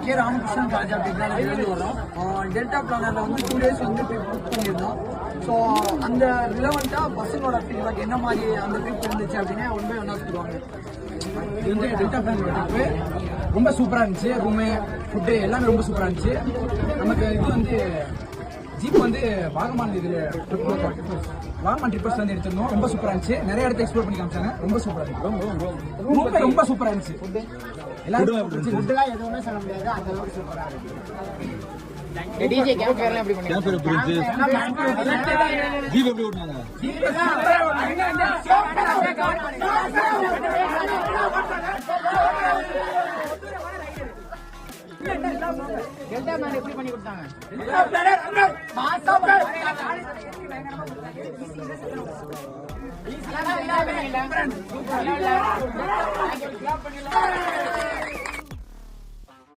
K Ramakrishnan ராஜா டெக்னாலஜிலேருந்து வரோம். Delta பிளானரில் வந்து 2 days வந்து ட்ரிப் புக் பண்ணியிருந்தோம். ஸோ அந்த ரிலவெண்ட்டாக பசங்களோட ஃபீட்பேக் என்ன மாதிரி அந்த ட்ரிப் இருந்துச்சு அப்படின்னு ஒன் பை ஒன்னாக சொல்லுவாங்க. இது வந்து டெல்டா பிளானோட ட்ரிப்பு ரொம்ப சூப்பராக இருந்துச்சு. ரூமு ஃபுட்டு எல்லாமே ரொம்ப சூப்பராக இருந்துச்சு. நமக்கு இது வந்து ஜீப் வந்து வாகமான் ட்ரிப்பர்ஸ் வந்து எடுத்திருந்தோம். ரொம்ப சூப்பராக இருந்துச்சு. நிறைய இடத்த எக்ஸ்ப்ளோர் பண்ணி காமிச்சாங்க. ரொம்ப சூப்பராக இருந்துச்சு. ரொம்ப சூப்பராக இருந்துச்சு. ஃபுட்டுலாம் எதுவுமே சொல்ல முடியாது, அந்த அளவுக்கு சூப்பராக இருக்கு. டிஜே கேம்ப்ஃபயர்லாம் எப்படி பண்ணீங்க? ஜீப் எப்படி ஓடுனாங்க? டெல்டா மேன் எப்படி பண்ணி கொடுத்தாங்க? சூப்பர்.